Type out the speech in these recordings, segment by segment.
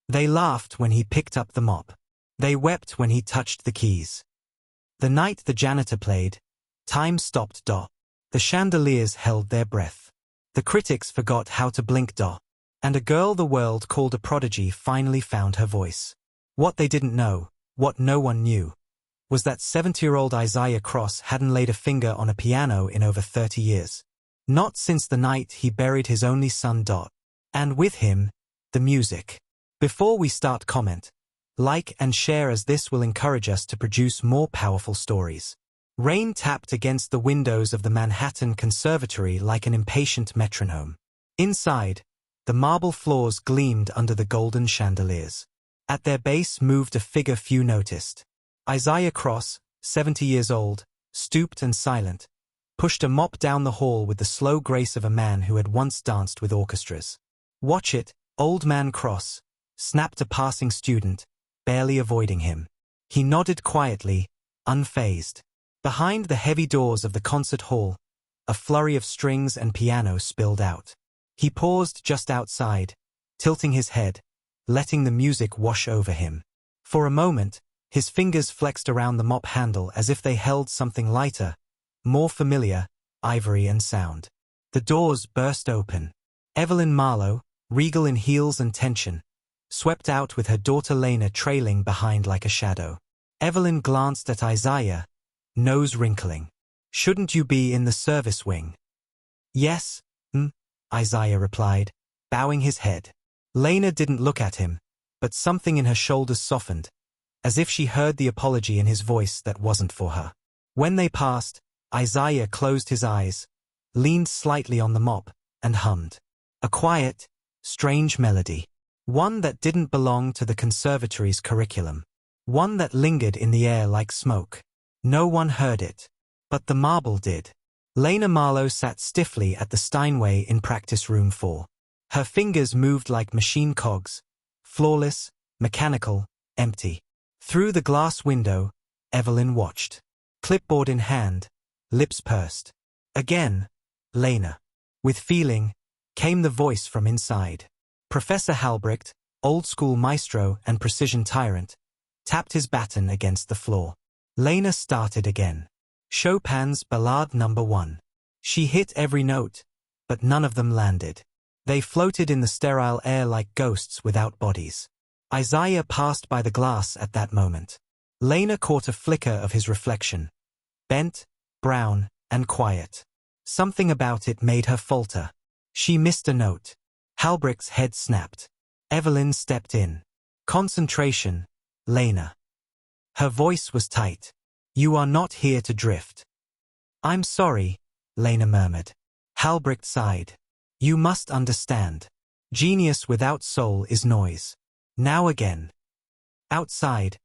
They laughed when he picked up the mop. They wept when he touched the keys. The night the janitor played, time stopped. The chandeliers held their breath. The critics forgot how to blink. And a girl the world called a prodigy finally found her voice. What they didn't know, what no one knew, was that 70-year-old Isaiah Cross hadn't laid a finger on a piano in over 30 years. Not since the night he buried his only son. And with him, the music. Before we start, comment, like and share, as this will encourage us to produce more powerful stories. Rain tapped against the windows of the Manhattan Conservatory like an impatient metronome. Inside, the marble floors gleamed under the golden chandeliers. At their base moved a figure few noticed. Isaiah Cross, 70 years old, stooped and silent, pushed a mop down the hall with the slow grace of a man who had once danced with orchestras. "Watch it, old man Cross," snapped a passing student, barely avoiding him. He nodded quietly, unfazed. Behind the heavy doors of the concert hall, a flurry of strings and piano spilled out. He paused just outside, tilting his head, letting the music wash over him. For a moment, his fingers flexed around the mop handle as if they held something lighter, more familiar, ivory and sound. The doors burst open. Lena Marlowe, regal in heels and tension, swept out with her daughter Lena trailing behind like a shadow. Evelyn glanced at Isaiah, nose wrinkling. "Shouldn't you be in the service wing?" "Yes, Isaiah replied, bowing his head. Lena didn't look at him, but something in her shoulders softened, as if she heard the apology in his voice that wasn't for her. When they passed, Isaiah closed his eyes, leaned slightly on the mop, and hummed. A quiet, strange melody. One that didn't belong to the conservatory's curriculum. One that lingered in the air like smoke. No one heard it. But the marble did. Lena Marlowe sat stiffly at the Steinway in practice room 4. Her fingers moved like machine cogs, flawless, mechanical, empty. Through the glass window, Evelyn watched. Clipboard in hand, lips pursed. "Again, Lena." With feeling, came the voice from inside. Professor Halbrecht, old-school maestro and precision tyrant, tapped his baton against the floor. Lena started again. Chopin's Ballade No. 1. She hit every note, but none of them landed. They floated in the sterile air like ghosts without bodies. Isaiah passed by the glass at that moment. Lena caught a flicker of his reflection. Bent, brown, and quiet. Something about it made her falter. She missed a note. Halbrecht's head snapped. Evelyn stepped in. "Concentration, Lena." Her voice was tight. "You are not here to drift." "I'm sorry," Lena murmured. Halbrecht sighed. "You must understand. Genius without soul is noise." Now again. Outside,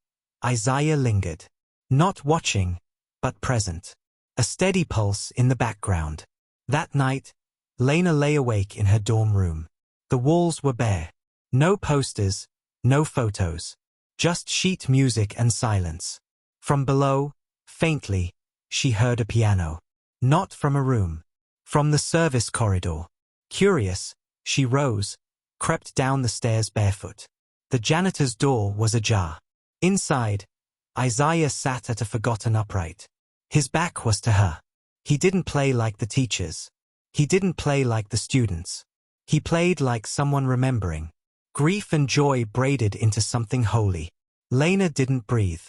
Isaiah lingered. Not watching, but present. A steady pulse in the background. That night, Lena lay awake in her dorm room. The walls were bare. No posters, no photos. Just sheet music and silence. From below, faintly, she heard a piano. Not from a room. From the service corridor. Curious, she rose, crept down the stairs barefoot. The janitor's door was ajar. Inside, Isaiah sat at a forgotten upright. His back was to her. He didn't play like the teachers. He didn't play like the students. He played like someone remembering. Grief and joy braided into something holy. Lena didn't breathe.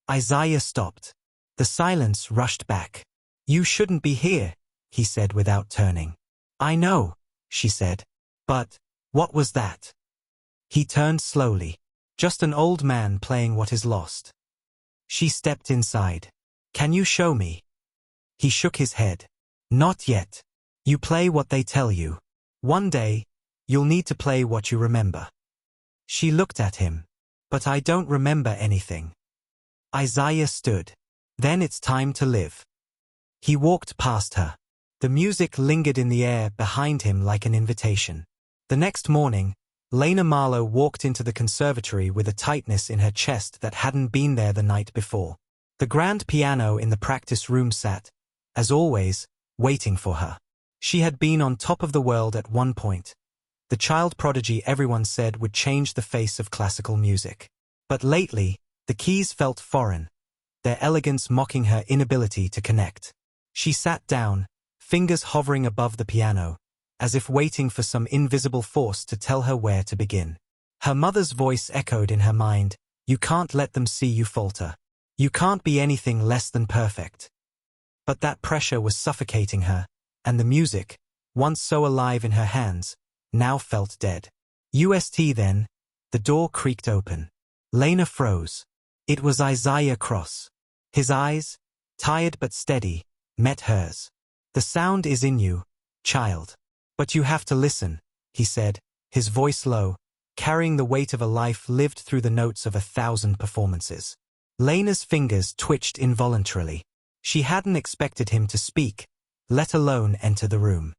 Isaiah stopped. The silence rushed back. "You shouldn't be here," he said without turning. "I know," she said. "But, what was that?" He turned slowly. "Just an old man playing what is lost." She stepped inside. "Can you show me?" He shook his head. "Not yet. You play what they tell you. One day, you'll need to play what you remember." She looked at him. "But I don't remember anything." Isaiah stood. "Then it's time to live." He walked past her. The music lingered in the air behind him like an invitation. The next morning, Lena Marlowe walked into the conservatory with a tightness in her chest that hadn't been there the night before. The grand piano in the practice room sat, as always, waiting for her. She had been on top of the world at one point. the child prodigy everyone said would change the face of classical music. But lately, the keys felt foreign, their elegance mocking her inability to connect. She sat down, fingers hovering above the piano, as if waiting for some invisible force to tell her where to begin. Her mother's voice echoed in her mind, "You can't let them see you falter. You can't be anything less than perfect." But that pressure was suffocating her, and the music, once so alive in her hands, now felt dead. Then, the door creaked open. Lena froze. It was Isaiah Cross. His eyes, tired but steady, met hers. "The sound is in you, child. But you have to listen," he said, his voice low, carrying the weight of a life lived through the notes of 1,000 performances. Lena's fingers twitched involuntarily. She hadn't expected him to speak, let alone enter the room.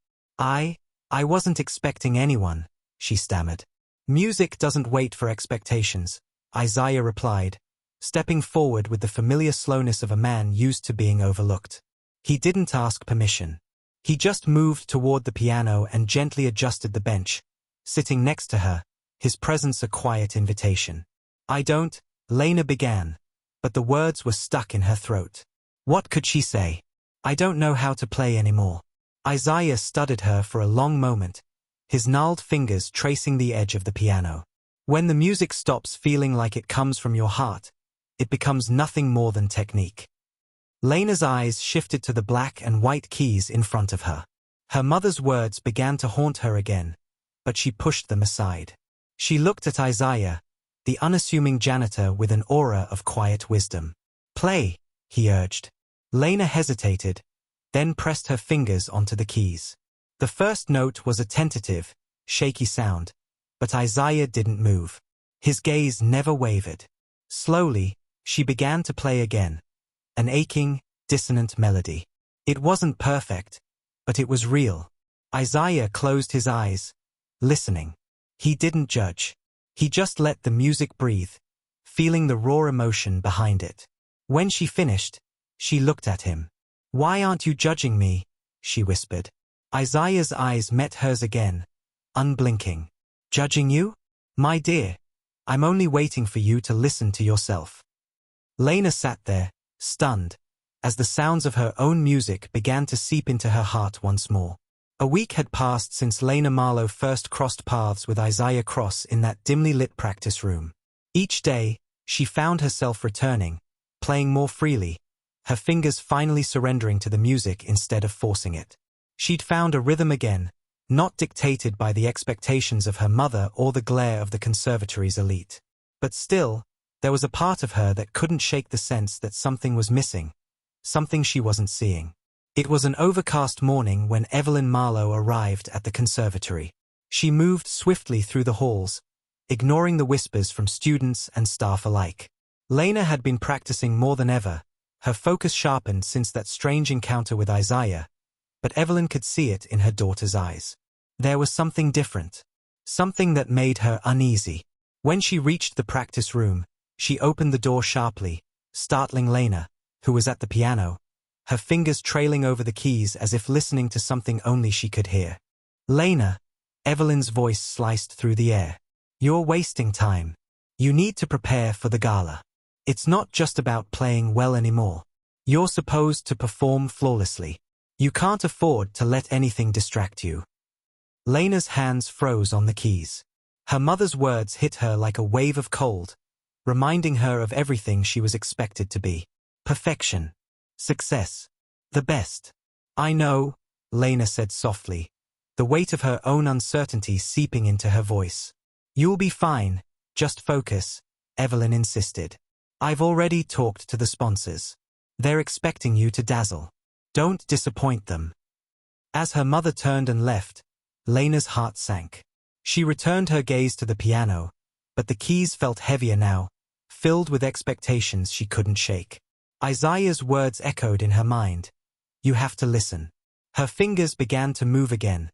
I wasn't expecting anyone," she stammered. "Music doesn't wait for expectations," Isaiah replied, stepping forward with the familiar slowness of a man used to being overlooked. He didn't ask permission. He just moved toward the piano and gently adjusted the bench, sitting next to her, his presence a quiet invitation. Lena began, but the words were stuck in her throat. What could she say? "I don't know how to play anymore." Isaiah studied her for a long moment, his gnarled fingers tracing the edge of the piano. When the music stops feeling like it comes from your heart, it becomes nothing more than technique. Lena's eyes shifted to the black and white keys in front of her. Her mother's words began to haunt her again, but she pushed them aside. She looked at Isaiah, the unassuming janitor with an aura of quiet wisdom. "Play," he urged. Lena hesitated, then pressed her fingers onto the keys. The first note was a tentative, shaky sound, but Isaiah didn't move. His gaze never wavered. Slowly, she began to play again, an aching, dissonant melody. It wasn't perfect, but it was real. Isaiah closed his eyes, listening. He didn't judge. He just let the music breathe, feeling the raw emotion behind it. When she finished, she looked at him. "Why aren't you judging me?" she whispered. Isaiah's eyes met hers again, unblinking. "Judging you? My dear, I'm only waiting for you to listen to yourself." Lena sat there, stunned, as the sounds of her own music began to seep into her heart once more. A week had passed since Lena Marlowe first crossed paths with Isaiah Cross in that dimly lit practice room. Each day, she found herself returning, playing more freely, her fingers finally surrendering to the music instead of forcing it. She'd found a rhythm again, not dictated by the expectations of her mother or the glare of the conservatory's elite. But still, there was a part of her that couldn't shake the sense that something was missing, something she wasn't seeing. It was an overcast morning when Lena Marlowe arrived at the conservatory. She moved swiftly through the halls, ignoring the whispers from students and staff alike. Lena had been practicing more than ever, her focus sharpened since that strange encounter with Isaiah, but Evelyn could see it in her daughter's eyes. There was something different, something that made her uneasy. When she reached the practice room, she opened the door sharply, startling Lena, who was at the piano, her fingers trailing over the keys as if listening to something only she could hear. "Lena," Evelyn's voice sliced through the air. "You're wasting time. You need to prepare for the gala. It's not just about playing well anymore. You're supposed to perform flawlessly. You can't afford to let anything distract you." Lena's hands froze on the keys. Her mother's words hit her like a wave of cold, reminding her of everything she was expected to be. Perfection. Success. The best. "I know," Lena said softly, the weight of her own uncertainty seeping into her voice. "You'll be fine, just focus," Evelyn insisted. "I've already talked to the sponsors. They're expecting you to dazzle. Don't disappoint them." As her mother turned and left, Lena's heart sank. She returned her gaze to the piano, but the keys felt heavier now, filled with expectations she couldn't shake. Isaiah's words echoed in her mind. "You have to listen." Her fingers began to move again,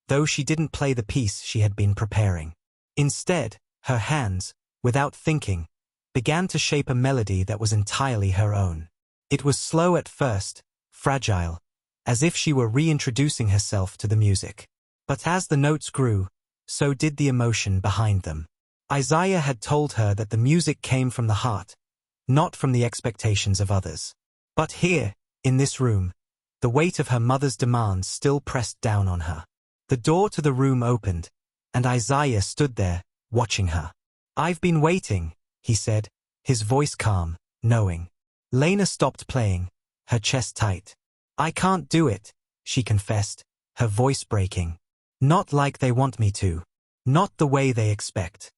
though she didn't play the piece she had been preparing. Instead, her hands, without thinking, began to shape a melody that was entirely her own. It was slow at first, fragile, as if she were reintroducing herself to the music. But as the notes grew, so did the emotion behind them. Isaiah had told her that the music came from the heart, not from the expectations of others. But here, in this room, the weight of her mother's demands still pressed down on her. The door to the room opened, and Isaiah stood there, watching her. "I've been waiting," he said, his voice calm, knowing. Lena stopped playing, her chest tight. "I can't do it," she confessed, her voice breaking. "Not like they want me to. Not the way they expect."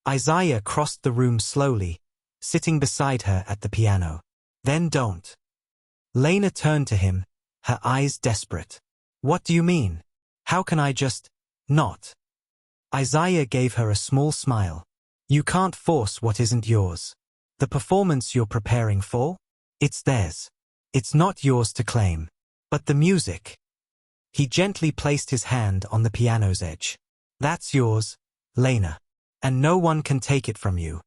Isaiah crossed the room slowly, sitting beside her at the piano. "Then don't." Lena turned to him, her eyes desperate. "What do you mean? How can I just not?" Isaiah gave her a small smile. "You can't force what isn't yours. The performance you're preparing for? It's theirs. It's not yours to claim. But the music." He gently placed his hand on the piano's edge. "That's yours, Lena. And no one can take it from you."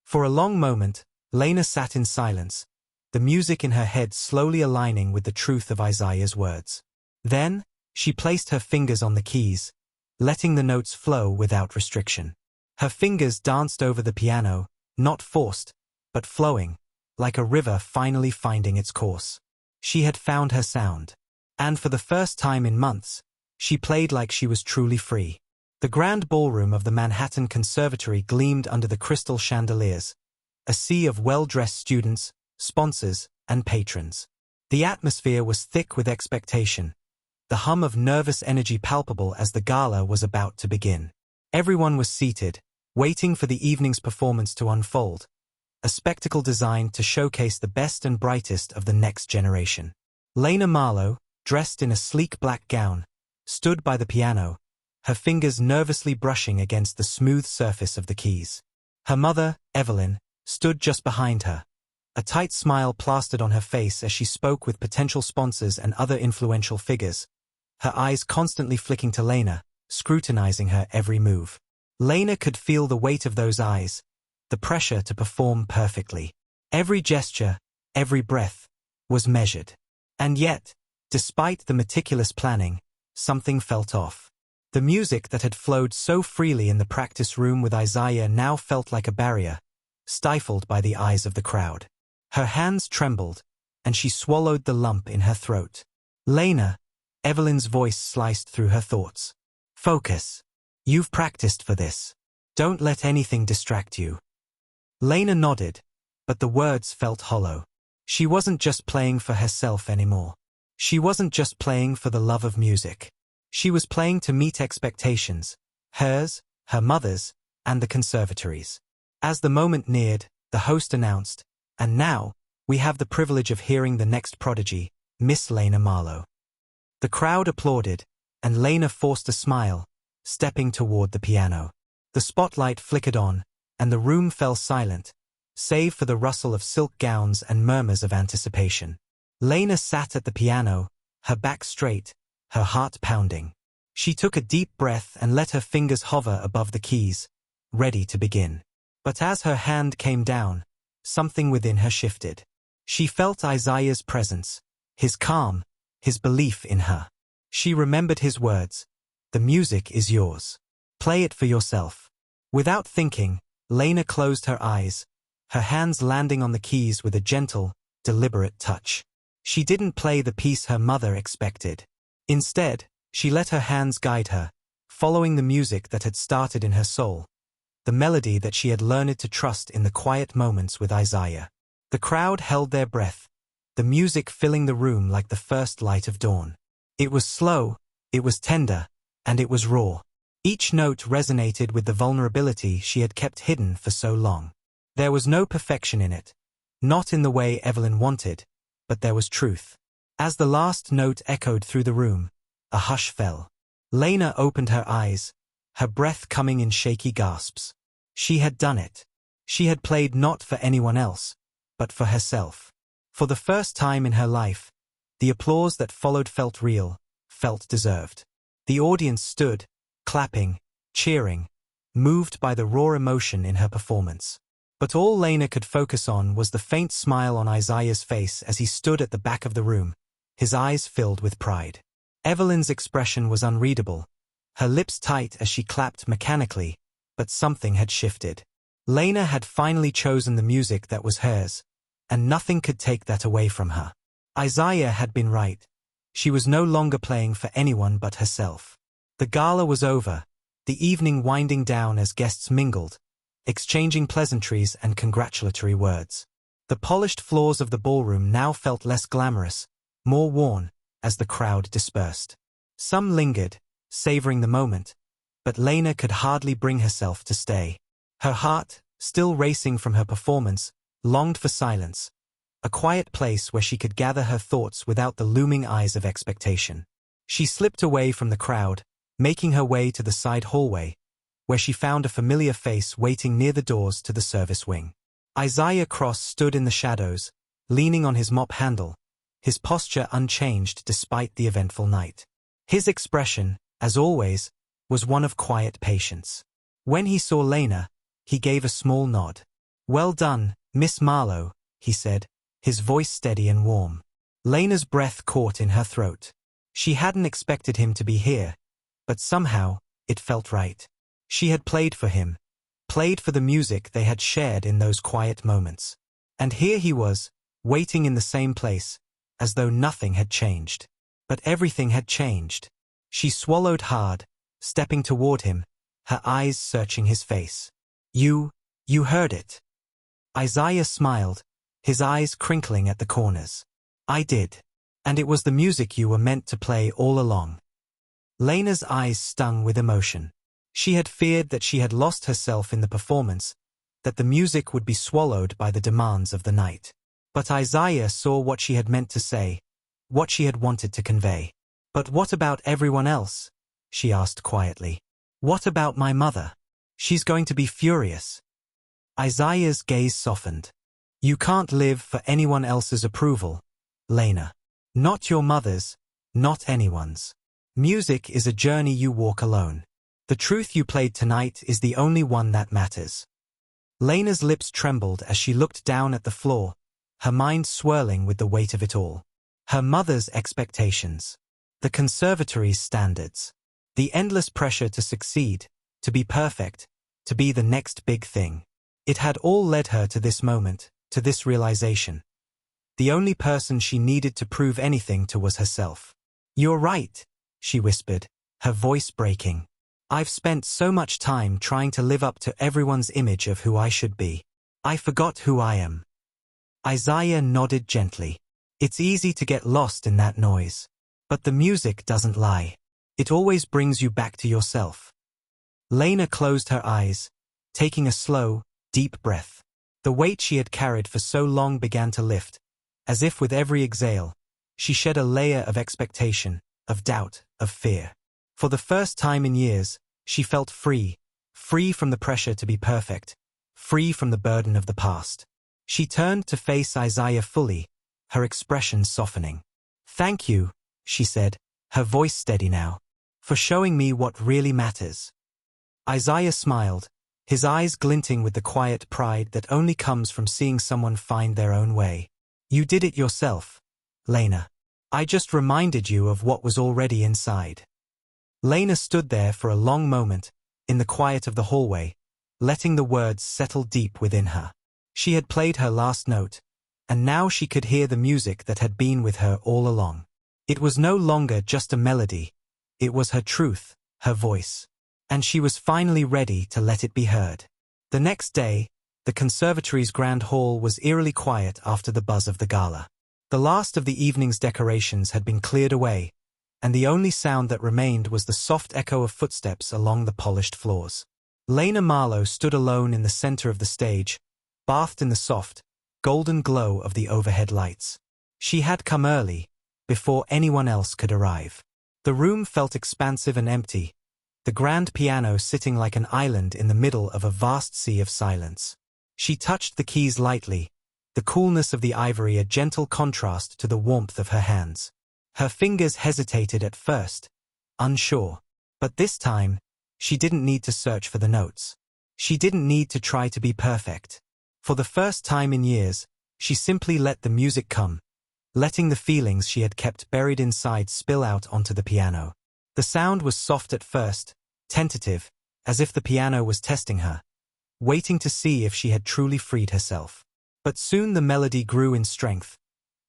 For a long moment, Lena sat in silence, the music in her head slowly aligning with the truth of Isaiah's words. Then, she placed her fingers on the keys, letting the notes flow without restriction. Her fingers danced over the piano, not forced, but flowing, like a river finally finding its course. She had found her sound. And for the first time in months, she played like she was truly free. The grand ballroom of the Manhattan Conservatory gleamed under the crystal chandeliers, a sea of well-dressed students, sponsors, and patrons. The atmosphere was thick with expectation, the hum of nervous energy palpable as the gala was about to begin. Everyone was seated, waiting for the evening's performance to unfold, a spectacle designed to showcase the best and brightest of the next generation. Lena Marlowe, dressed in a sleek black gown, stood by the piano, her fingers nervously brushing against the smooth surface of the keys. Her mother, Evelyn, stood just behind her, a tight smile plastered on her face as she spoke with potential sponsors and other influential figures, her eyes constantly flicking to Lena, scrutinizing her every move. Lena could feel the weight of those eyes, the pressure to perform perfectly. Every gesture, every breath, was measured. And yet, despite the meticulous planning, something felt off. The music that had flowed so freely in the practice room with Isaiah now felt like a barrier, stifled by the eyes of the crowd. Her hands trembled, and she swallowed the lump in her throat. "Lena," Evelyn's voice sliced through her thoughts. "Focus. You've practiced for this. Don't let anything distract you." Lena nodded, but the words felt hollow. She wasn't just playing for herself anymore. She wasn't just playing for the love of music. She was playing to meet expectations, hers, her mother's, and the conservatory's. As the moment neared, the host announced, "And now, we have the privilege of hearing the next prodigy, Miss Lena Marlowe." The crowd applauded, and Lena forced a smile, stepping toward the piano. The spotlight flickered on, and the room fell silent, save for the rustle of silk gowns and murmurs of anticipation. Lena sat at the piano, her back straight, her heart pounding. She took a deep breath and let her fingers hover above the keys, ready to begin. But as her hand came down, something within her shifted. She felt Isaiah's presence, his calm, his belief in her. She remembered his words, "The music is yours. Play it for yourself." Without thinking, Lena closed her eyes, her hands landing on the keys with a gentle, deliberate touch. She didn't play the piece her mother expected. Instead, she let her hands guide her, following the music that had started in her soul, the melody that she had learned to trust in the quiet moments with Isaiah. The crowd held their breath, the music filling the room like the first light of dawn. It was slow, it was tender, and it was raw. Each note resonated with the vulnerability she had kept hidden for so long. There was no perfection in it, not in the way Evelyn wanted, but there was truth. As the last note echoed through the room, a hush fell. Lena opened her eyes, her breath coming in shaky gasps. She had done it. She had played not for anyone else, but for herself. For the first time in her life, the applause that followed felt real, felt deserved. The audience stood, clapping, cheering, moved by the raw emotion in her performance. But all Lena could focus on was the faint smile on Isaiah's face as he stood at the back of the room, his eyes filled with pride. Evelyn's expression was unreadable, her lips tight as she clapped mechanically, but something had shifted. Lena had finally chosen the music that was hers, and nothing could take that away from her. Isaiah had been right. She was no longer playing for anyone but herself. The gala was over, the evening winding down as guests mingled, exchanging pleasantries and congratulatory words. The polished floors of the ballroom now felt less glamorous, more worn, as the crowd dispersed. Some lingered, savoring the moment, but Lena could hardly bring herself to stay. Her heart, still racing from her performance, longed for silence, a quiet place where she could gather her thoughts without the looming eyes of expectation. She slipped away from the crowd, making her way to the side hallway, where she found a familiar face waiting near the doors to the service wing. Isaiah Cross stood in the shadows, leaning on his mop handle, his posture unchanged despite the eventful night. His expression, as always, was one of quiet patience. When he saw Lena, he gave a small nod. "Well done, Miss Marlowe," he said, his voice steady and warm. Lena's breath caught in her throat. She hadn't expected him to be here, but somehow, it felt right. She had played for him, played for the music they had shared in those quiet moments. And here he was, waiting in the same place, as though nothing had changed. But everything had changed. She swallowed hard, stepping toward him, her eyes searching his face. You heard it." Isaiah smiled, his eyes crinkling at the corners. "I did. And it was the music you were meant to play all along." Lena's eyes stung with emotion. She had feared that she had lost herself in the performance, that the music would be swallowed by the demands of the night. But Isaiah saw what she had meant to say, what she had wanted to convey. "But what about everyone else?" she asked quietly. "What about my mother? She's going to be furious." Isaiah's gaze softened. "You can't live for anyone else's approval, Lena. Not your mother's, not anyone's. Music is a journey you walk alone. The truth you played tonight is the only one that matters." Lena's lips trembled as she looked down at the floor, her mind swirling with the weight of it all. Her mother's expectations. The conservatory's standards. The endless pressure to succeed, to be perfect, to be the next big thing. It had all led her to this moment, to this realization. The only person she needed to prove anything to was herself. "You're right," she whispered, her voice breaking. "I've spent so much time trying to live up to everyone's image of who I should be. I forgot who I am." Isaiah nodded gently. "It's easy to get lost in that noise. But the music doesn't lie. It always brings you back to yourself." Lena closed her eyes, taking a slow, deep breath. The weight she had carried for so long began to lift, as if with every exhale, she shed a layer of expectation, of doubt, of fear. For the first time in years, she felt free, free from the pressure to be perfect, free from the burden of the past. She turned to face Isaiah fully, her expression softening. "Thank you," she said, her voice steady now, "for showing me what really matters." Isaiah smiled, his eyes glinting with the quiet pride that only comes from seeing someone find their own way. "You did it yourself, Lena. I just reminded you of what was already inside." Lena stood there for a long moment, in the quiet of the hallway, letting the words settle deep within her. She had played her last note, and now she could hear the music that had been with her all along. It was no longer just a melody, it was her truth, her voice. And she was finally ready to let it be heard. The next day, the conservatory's grand hall was eerily quiet after the buzz of the gala. The last of the evening's decorations had been cleared away, and the only sound that remained was the soft echo of footsteps along the polished floors. Lena Marlowe stood alone in the center of the stage, bathed in the soft, golden glow of the overhead lights. She had come early, before anyone else could arrive. The room felt expansive and empty, the grand piano sitting like an island in the middle of a vast sea of silence. She touched the keys lightly, the coolness of the ivory a gentle contrast to the warmth of her hands. Her fingers hesitated at first, unsure, but this time, she didn't need to search for the notes. She didn't need to try to be perfect. For the first time in years, she simply let the music come, letting the feelings she had kept buried inside spill out onto the piano. The sound was soft at first, tentative, as if the piano was testing her, waiting to see if she had truly freed herself. But soon the melody grew in strength,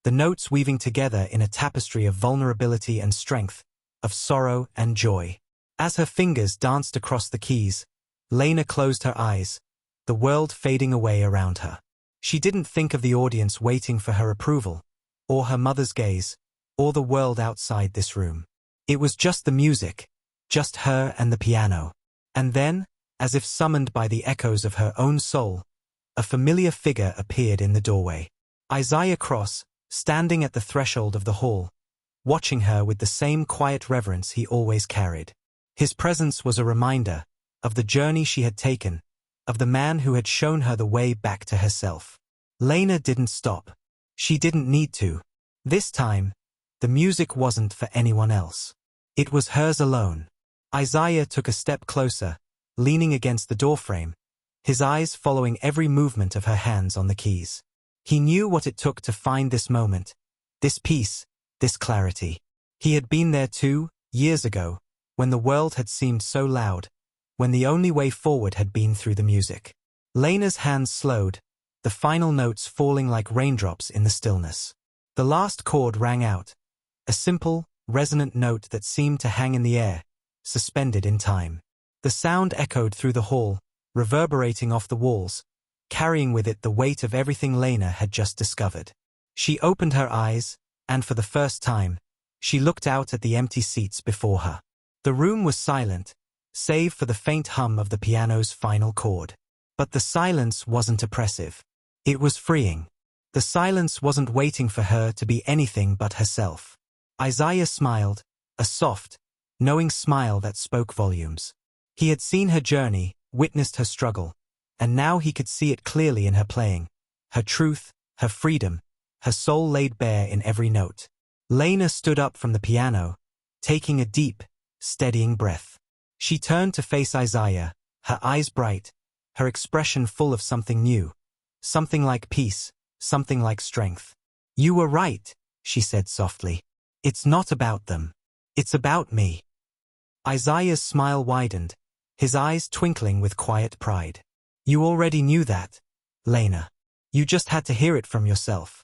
the notes weaving together in a tapestry of vulnerability and strength, of sorrow and joy. As her fingers danced across the keys, Lena closed her eyes, the world fading away around her. She didn't think of the audience waiting for her approval, or her mother's gaze, or the world outside this room. It was just the music, just her and the piano. And then, as if summoned by the echoes of her own soul, a familiar figure appeared in the doorway. Isaiah Cross, standing at the threshold of the hall, watching her with the same quiet reverence he always carried. His presence was a reminder of the journey she had taken, of the man who had shown her the way back to herself. Lena didn't stop. She didn't need to. This time, the music wasn't for anyone else. It was hers alone. Isaiah took a step closer, leaning against the doorframe, his eyes following every movement of her hands on the keys. He knew what it took to find this moment, this peace, this clarity. He had been there 2 years ago, when the world had seemed so loud, when the only way forward had been through the music. Lena's hands slowed, the final notes falling like raindrops in the stillness. The last chord rang out, a simple, resonant note that seemed to hang in the air, suspended in time. The sound echoed through the hall, reverberating off the walls, carrying with it the weight of everything Lena had just discovered. She opened her eyes, and for the first time, she looked out at the empty seats before her. The room was silent, save for the faint hum of the piano's final chord. But the silence wasn't oppressive. It was freeing. The silence wasn't waiting for her to be anything but herself. Isaiah smiled, a soft, knowing smile that spoke volumes. He had seen her journey, witnessed her struggle, and now he could see it clearly in her playing, her truth, her freedom, her soul laid bare in every note. Lena stood up from the piano, taking a deep, steadying breath. She turned to face Isaiah, her eyes bright, her expression full of something new, something like peace, something like strength. "You were right," she said softly. "It's not about them. It's about me." Isaiah's smile widened, his eyes twinkling with quiet pride. "You already knew that, Lena. You just had to hear it from yourself."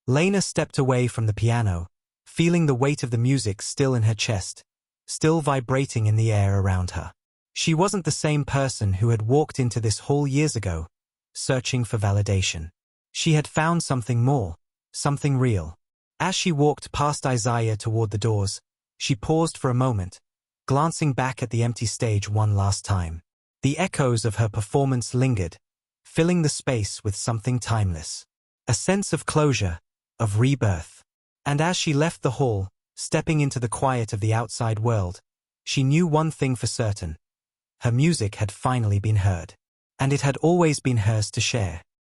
Lena stepped away from the piano, feeling the weight of the music still in her chest, still vibrating in the air around her. She wasn't the same person who had walked into this hall years ago, searching for validation. She had found something more, something real. As she walked past Isaiah toward the doors, she paused for a moment, glancing back at the empty stage one last time. The echoes of her performance lingered, filling the space with something timeless. A sense of closure, of rebirth. And as she left the hall, stepping into the quiet of the outside world, she knew one thing for certain. Her music had finally been heard. And it had always been hers to share.